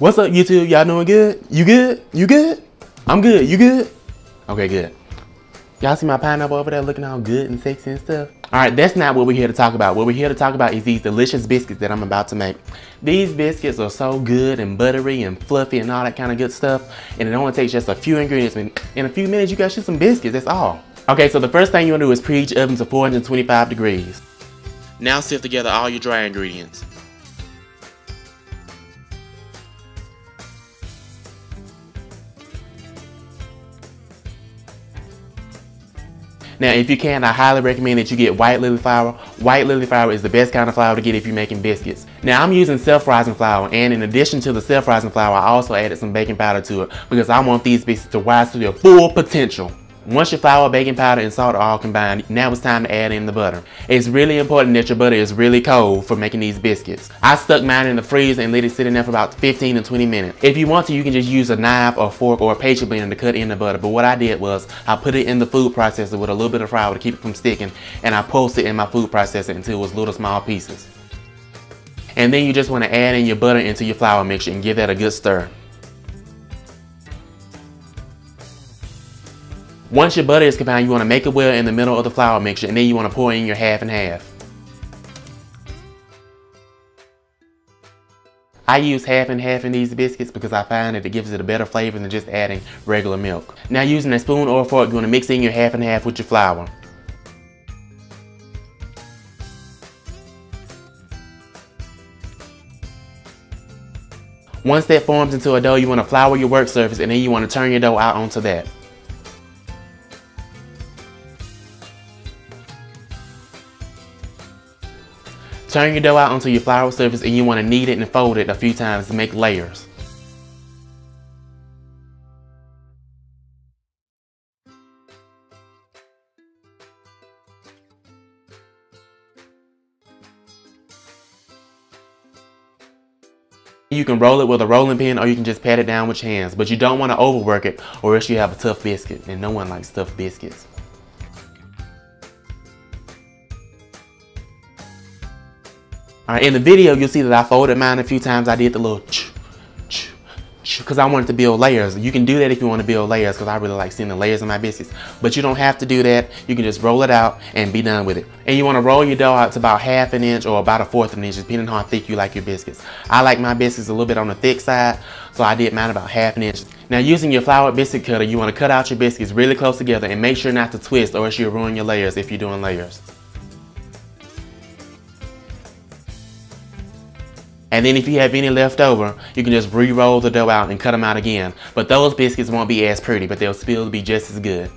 What's up, YouTube? Y'all doing good? You good? You good? I'm good. You good? Okay, good. Y'all see my pineapple over there looking all good and sexy and stuff? Alright, that's not what we're here to talk about. What we're here to talk about is these delicious biscuits that I'm about to make. These biscuits are so good and buttery and fluffy and all that kind of good stuff. And it only takes just a few ingredients. And in a few minutes, you got some biscuits. That's all. Okay, so the first thing you want to do is preheat your oven to 425 degrees. Now sift together all your dry ingredients. Now, if you can, I highly recommend that you get white lily flour. White lily flour is the best kind of flour to get if you're making biscuits. Now, I'm using self-rising flour, and in addition to the self-rising flour, I also added some baking powder to it because I want these biscuits to rise to their full potential. Once your flour, baking powder, and salt are all combined, now it's time to add in the butter. It's really important that your butter is really cold for making these biscuits. I stuck mine in the freezer and let it sit in there for about 15 to 20 minutes. If you want to, you can just use a knife or fork or a pastry blender to cut in the butter. But what I did was I put it in the food processor with a little bit of flour to keep it from sticking, and I pulsed it in my food processor until it was little small pieces. And then you just want to add in your butter into your flour mixture and give that a good stir. Once your butter is combined, you want to make a well in the middle of the flour mixture, and then you want to pour in your half and half. I use half and half in these biscuits because I find that it gives it a better flavor than just adding regular milk. Now, using a spoon or a fork, you want to mix in your half and half with your flour. Once that forms into a dough, you want to flour your work surface, and then you want to turn your dough out onto that. Turn your dough out onto your flour surface, and you want to knead it and fold it a few times to make layers. You can roll it with a rolling pin, or you can just pat it down with your hands, but you don't want to overwork it or else you have a tough biscuit, and no one likes tough biscuits. Alright, in the video, you'll see that I folded mine a few times. I did the little because I wanted to build layers. You can do that if you want to build layers, because I really like seeing the layers in my biscuits. But you don't have to do that. You can just roll it out and be done with it. And you want to roll your dough out to about ½ an inch or about ¼ an inch, depending on how thick you like your biscuits. I like my biscuits a little bit on the thick side, so I did mine about ½ an inch. Now, using your floured biscuit cutter, you want to cut out your biscuits really close together and make sure not to twist, or else you'll ruin your layers if you're doing layers. And then if you have any left over, you can just re-roll the dough out and cut them out again. But those biscuits won't be as pretty, but they'll still be just as good.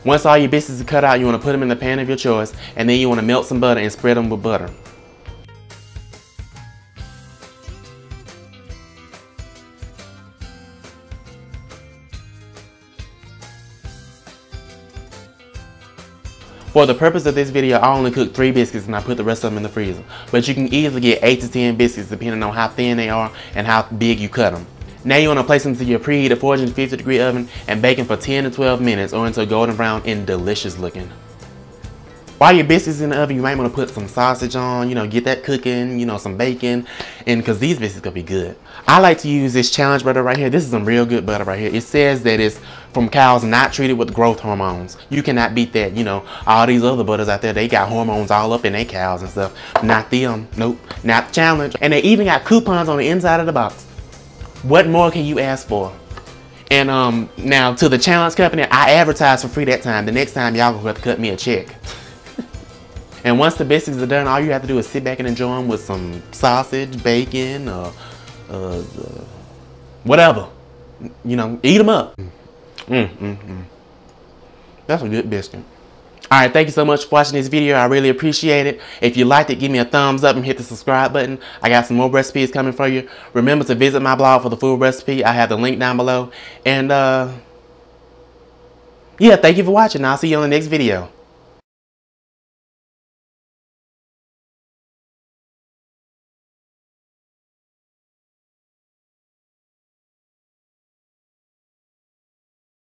Once all your biscuits are cut out, you want to put them in the pan of your choice, and then you want to melt some butter and spread them with butter. For the purpose of this video, I only cooked 3 biscuits and I put the rest of them in the freezer. But you can easily get 8 to 10 biscuits depending on how thin they are and how big you cut them. Now you want to place them into your preheated 450-degree oven and bake them for 10 to 12 minutes or until golden brown and delicious looking. While your biscuits in the oven, you might want to put some sausage on, get that cooking, some bacon, and because these biscuits gonna be good. I like to use this challenge butter right here. This is some real good butter right here. It says that it's from cows not treated with growth hormones. You cannot beat that. All these other butters out there, they got hormones all up in their cows and stuff. Not them. Nope. Not the challenge. And they even got coupons on the inside of the box. What more can you ask for? And now to the challenge company, I advertised for free that time. The next time, y'all gonna have to cut me a check. And once the biscuits are done, all you have to do is sit back and enjoy them with some sausage, bacon, whatever. Eat them up. That's a good biscuit. Alright, thank you so much for watching this video. I really appreciate it. If you liked it, give me a thumbs up and hit the subscribe button. I got some more recipes coming for you. Remember to visit my blog for the full recipe. I have the link down below. And yeah, thank you for watching. I'll see you on the next video.